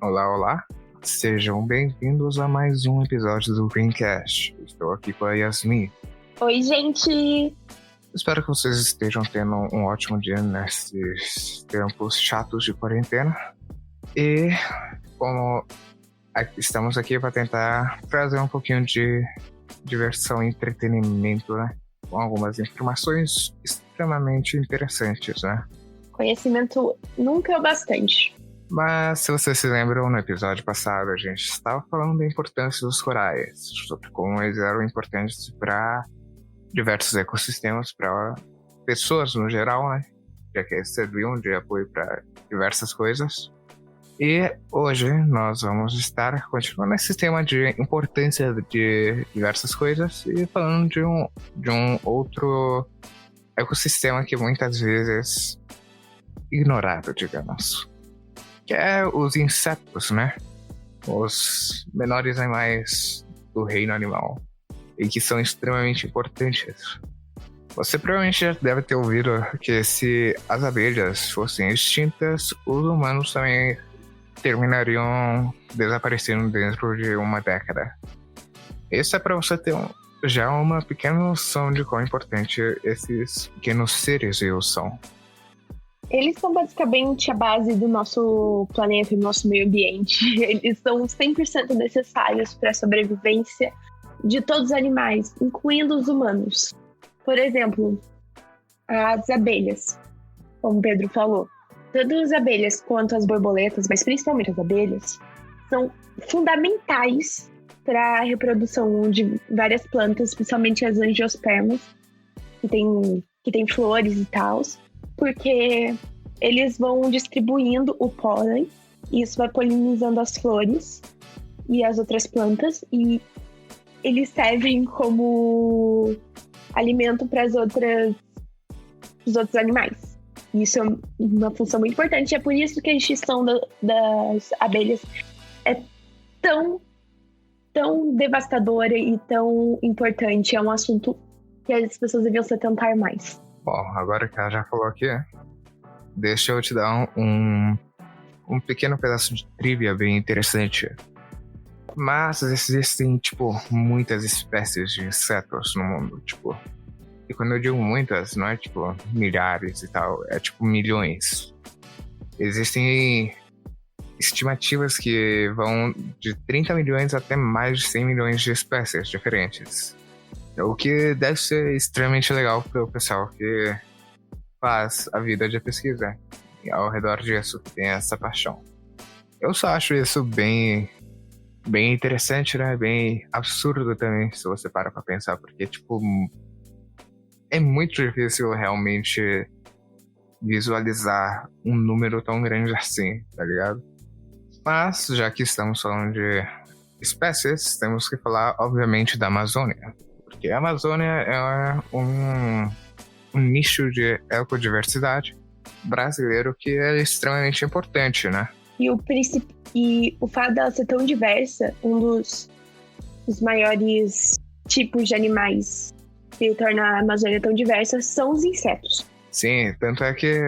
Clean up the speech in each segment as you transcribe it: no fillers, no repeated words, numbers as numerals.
Olá, olá. Sejam bem-vindos a mais um episódio do Greencast. Estou aqui com a Yasmin. Oi, gente! Espero que vocês estejam tendo um ótimo dia nesses tempos chatos de quarentena. E como estamos aqui para tentar trazer um pouquinho de diversão e entretenimento, né? Com algumas informações extremamente interessantes, né? Conhecimento nunca é o bastante. Mas se vocês se lembram, no episódio passado a gente estava falando da importância dos corais, sobre como eles eram importantes para diversos ecossistemas, para pessoas no geral, né? Já que eles serviam de apoio para diversas coisas. E hoje nós vamos estar continuando esse tema de importância de diversas coisas e falando de um outro ecossistema que muitas vezes ignorado, digamos. Que é os insetos, né? Os menores animais do reino animal. E que são extremamente importantes. Você provavelmente já deve ter ouvido que se as abelhas fossem extintas, os humanos também terminariam desaparecendo dentro de uma década. Isso é para você ter já uma pequena noção de quão importante esses pequenos seres vivos são. Eles são basicamente a base do nosso planeta e do nosso meio ambiente. Eles são 100% necessários para a sobrevivência de todos os animais, incluindo os humanos. Por exemplo, as abelhas, como o Pedro falou. Tanto as abelhas quanto as borboletas, mas principalmente as abelhas, são fundamentais para a reprodução de várias plantas, especialmente as angiospermas, que tem flores e tal. Porque eles vão distribuindo o pólen, e isso vai polinizando as flores e as outras plantas, e eles servem como alimento para os outros animais. Isso é uma função muito importante, e é por isso que a extinção das abelhas é tão devastadora e tão importante. É um assunto que as pessoas deviam se atentar mais. Bom, agora que ela já falou aqui, deixa eu te dar um pequeno pedaço de trivia bem interessante. Mas existem, muitas espécies de insetos no mundo, E quando eu digo muitas, não é, milhares e tal, é, milhões. Existem estimativas que vão de 30 milhões até mais de 100 milhões de espécies diferentes. O que deve ser extremamente legal para o pessoal que faz a vida de pesquisa e ao redor disso, que tem essa paixão. Eu só acho isso bem interessante, né? Bem absurdo também, se você para pra pensar, porque, é muito difícil realmente visualizar um número tão grande assim, tá ligado? Mas, já que estamos falando de espécies, temos que falar, obviamente, da Amazônia. Porque a Amazônia é um nicho de ecodiversidade brasileiro que é extremamente importante, né? E o fato dela ser tão diversa, um dos maiores tipos de animais que torna a Amazônia tão diversa são os insetos. Sim, tanto é que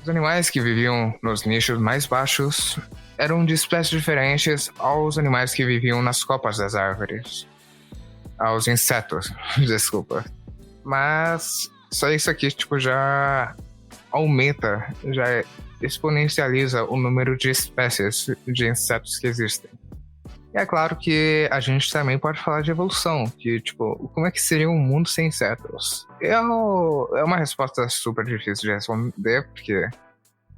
os animais que viviam nos nichos mais baixos eram de espécies diferentes aos animais que viviam nas copas das árvores. Aos insetos, desculpa. Mas só isso aqui, já aumenta, já exponencializa o número de espécies de insetos que existem. E é claro que a gente também pode falar de evolução, que, como é que seria um mundo sem insetos? É uma resposta super difícil de responder, porque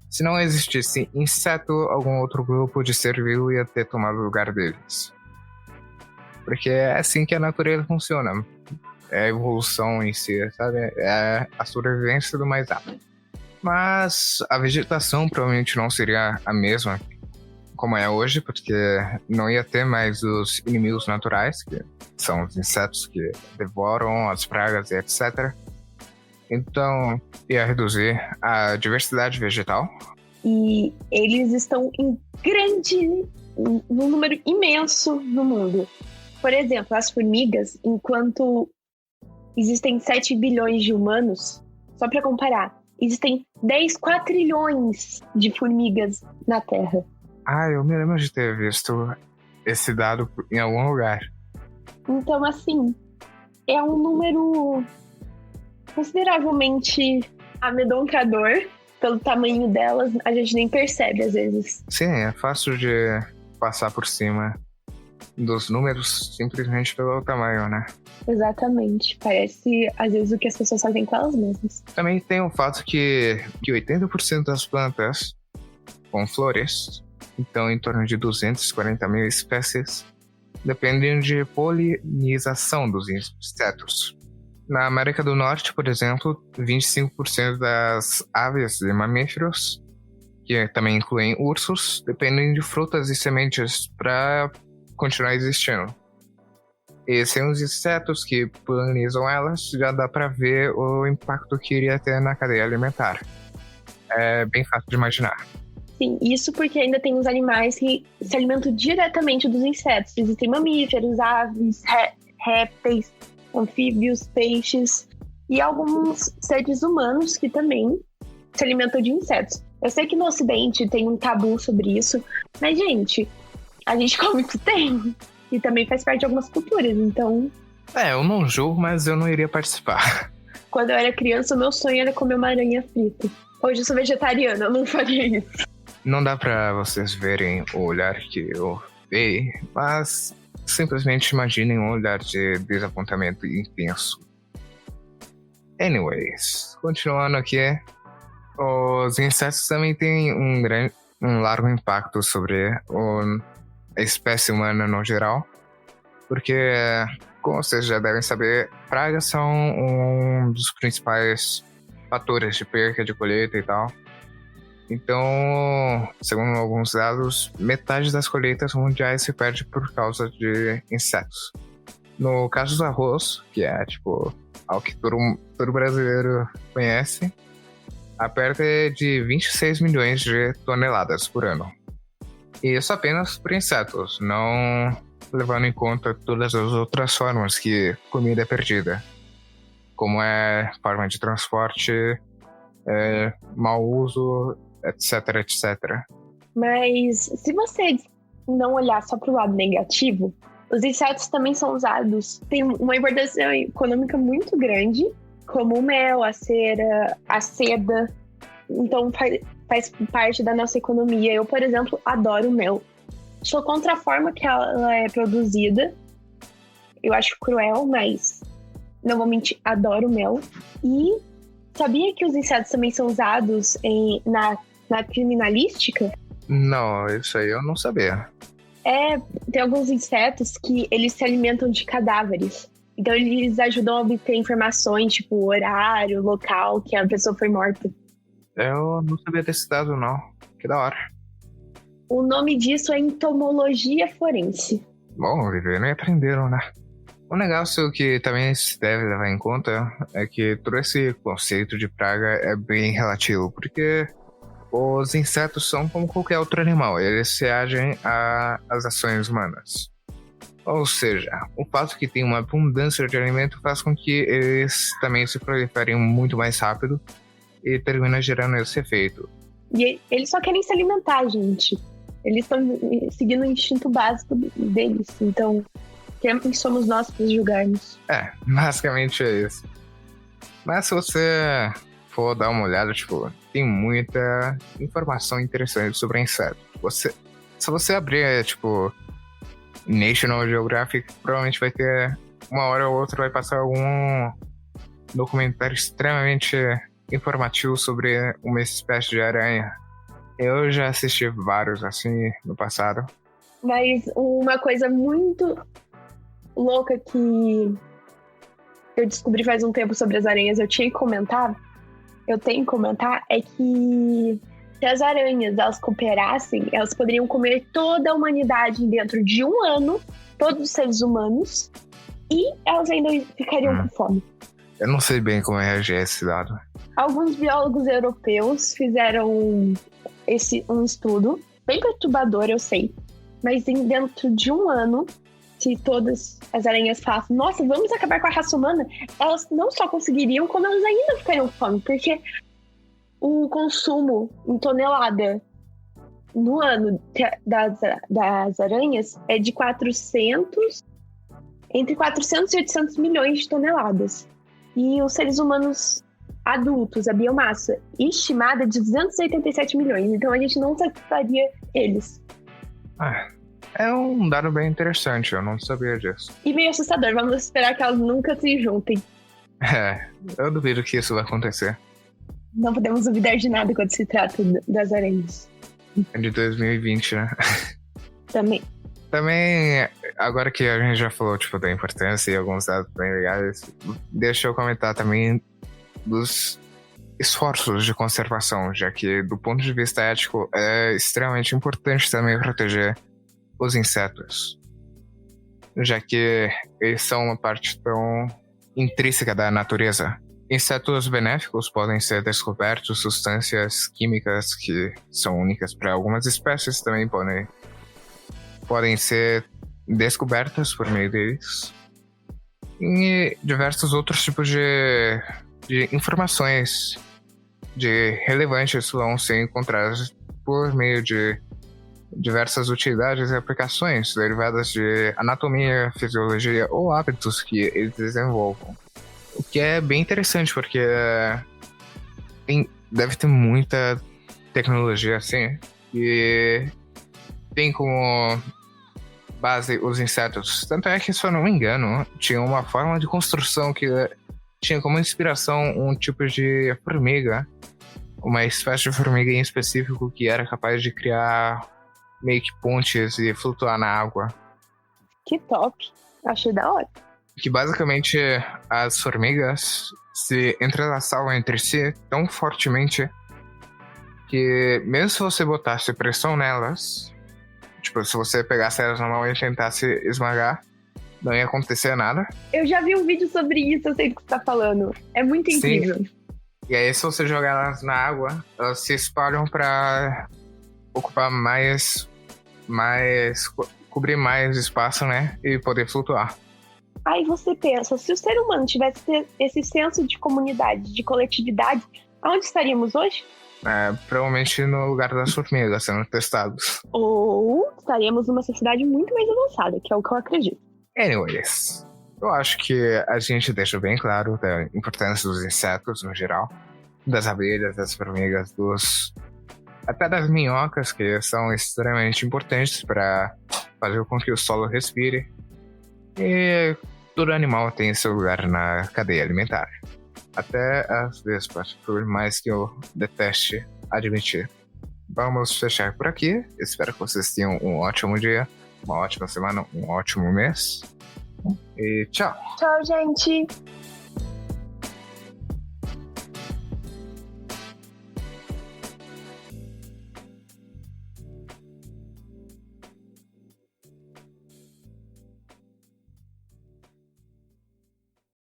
se não existisse inseto, algum outro grupo de ser vivo ia ter tomado o lugar deles. Porque é assim que a natureza funciona. É a evolução em si, sabe? É a sobrevivência do mais apto. Mas a vegetação provavelmente não seria a mesma como é hoje, porque não ia ter mais os inimigos naturais, que são os insetos que devoram as pragas e etc. Então, ia reduzir a diversidade vegetal. E eles estão num número imenso no mundo. Por exemplo, as formigas, enquanto existem 7 bilhões de humanos, só para comparar, existem 10 quadrilhões de formigas na Terra. Ah, eu me lembro de ter visto esse dado em algum lugar. Então, assim, é um número consideravelmente amedrontador pelo tamanho delas. A gente nem percebe, às vezes. Sim, é fácil de passar por cima dos números simplesmente pelo tamanho, né? Exatamente. Parece, às vezes, o que as pessoas fazem com elas mesmas. Também tem o fato que 80% das plantas com flores, então em torno de 240 mil espécies, dependem de polinização dos insetos. Na América do Norte, por exemplo, 25% das aves e mamíferos, que também incluem ursos, dependem de frutas e sementes para continuar existindo. E sem os insetos que polinizam elas, já dá para ver o impacto que iria ter na cadeia alimentar. É bem fácil de imaginar. Sim, isso porque ainda tem os animais que se alimentam diretamente dos insetos. Existem mamíferos, aves, répteis, anfíbios, peixes e alguns seres humanos que também se alimentam de insetos. Eu sei que no Ocidente tem um tabu sobre isso, mas, gente, a gente come o que tem e também faz parte de algumas culturas, então... Eu não julgo, mas eu não iria participar. Quando eu era criança, o meu sonho era comer uma aranha frita. Hoje eu sou vegetariana, eu não faria isso. Não dá pra vocês verem o olhar que eu dei, mas simplesmente imaginem um olhar de desapontamento intenso. Anyways, continuando aqui, os insetos também têm um largo impacto sobre a espécie humana no geral, porque, como vocês já devem saber, pragas são um dos principais fatores de perca de colheita e tal. Então, segundo alguns dados, metade das colheitas mundiais se perde por causa de insetos. No caso do arroz, que é tipo algo que todo brasileiro conhece, a perda é de 26 milhões de toneladas por ano. E isso apenas por insetos, não levando em conta todas as outras formas que comida é perdida, como é forma de transporte, mau uso, etc, etc. Mas se você não olhar só para o lado negativo, os insetos também são usados, tem uma importância econômica muito grande, como o mel, a cera, a seda. Então faz parte da nossa economia. Eu, por exemplo, adoro mel. Sou contra a forma que ela é produzida. Eu acho cruel, mas não vou mentir, adoro mel. E sabia que os insetos também são usados na criminalística? Não, isso aí eu não sabia. Tem alguns insetos que eles se alimentam de cadáveres. Então eles ajudam a obter informações, tipo horário, local que a pessoa foi morta. Eu não sabia desse dado, não. Que da hora. O nome disso é entomologia forense. Bom, vivendo e aprenderam, né? Um negócio que também se deve levar em conta é que todo esse conceito de praga é bem relativo, porque os insetos são como qualquer outro animal, eles reagem às ações humanas. Ou seja, o fato que tem uma abundância de alimento faz com que eles também se proliferem muito mais rápido e termina gerando esse efeito. E eles só querem se alimentar, gente. Eles estão seguindo o instinto básico deles. Então, quem somos nós para julgarmos? Basicamente é isso. Mas se você for dar uma olhada, tipo, tem muita informação interessante sobre insetos. Se você abrir, tipo, National Geographic, provavelmente vai ter uma hora ou outra vai passar algum documentário extremamente informativo sobre uma espécie de aranha. Eu já assisti vários assim no passado. Mas uma coisa muito louca que eu descobri faz um tempo sobre as aranhas, eu tenho que comentar, é que se as aranhas elas cooperassem, elas poderiam comer toda a humanidade dentro de um ano, todos os seres humanos, e elas ainda ficariam com fome. Eu não sei bem como reagir a esse dado. Alguns biólogos europeus fizeram um estudo, bem perturbador, eu sei, mas dentro de um ano, se todas as aranhas falassem, nossa, vamos acabar com a raça humana, elas não só conseguiriam, como elas ainda ficariam com fome, porque o consumo em tonelada no ano das aranhas é de entre 400 e 800 milhões de toneladas. E os seres humanos adultos, a biomassa estimada é de 287 milhões. Então a gente não satisfaria eles. É um dado bem interessante, eu não sabia disso. E meio assustador, vamos esperar que elas nunca se juntem. Eu duvido que isso vai acontecer. Não podemos duvidar de nada quando se trata das aranhas. É de 2020, né? Também, agora que a gente já falou, tipo, da importância e alguns dados bem legais, deixa eu comentar também dos esforços de conservação, já que, do ponto de vista ético, é extremamente importante também proteger os insetos, já que eles são uma parte tão intrínseca da natureza. Insetos benéficos podem ser descobertos, substâncias químicas que são únicas para algumas espécies também podem ser descobertas por meio deles. E diversos outros tipos de informações relevantes vão ser encontradas por meio de diversas utilidades e aplicações derivadas de anatomia, fisiologia ou hábitos que eles desenvolvam. O que é bem interessante, porque deve ter muita tecnologia assim, e tem como base os insetos. Tanto é que, se eu não me engano, tinha uma forma de construção que tinha como inspiração um tipo de formiga, uma espécie de formiga em específico que era capaz de criar meio que pontes e flutuar na água. Que top! Achei da hora. Que basicamente as formigas se entrelaçavam entre si tão fortemente que mesmo se você botasse pressão nelas, tipo, se você pegasse elas na mão e tentasse esmagar, não ia acontecer nada. Eu já vi um vídeo sobre isso, eu sei do que você tá falando. É muito incrível. Sim. E aí, se você jogar elas na água, elas se espalham pra ocupar cobrir mais espaço, né? E poder flutuar. Aí você pensa, se o ser humano tivesse esse senso de comunidade, de coletividade, aonde estaríamos hoje? Provavelmente no lugar das formigas sendo testados. Ou estaríamos numa sociedade muito mais avançada, que é o que eu acredito. Anyways, eu acho que a gente deixa bem claro da importância dos insetos no geral, das abelhas, das formigas, até das minhocas, que são extremamente importantes para fazer com que o solo respire. E todo animal tem seu lugar na cadeia alimentar. Até as vespas, por mais que eu deteste admitir. Vamos fechar por aqui. Espero que vocês tenham um ótimo dia, uma ótima semana, um ótimo mês. E tchau! Tchau, gente!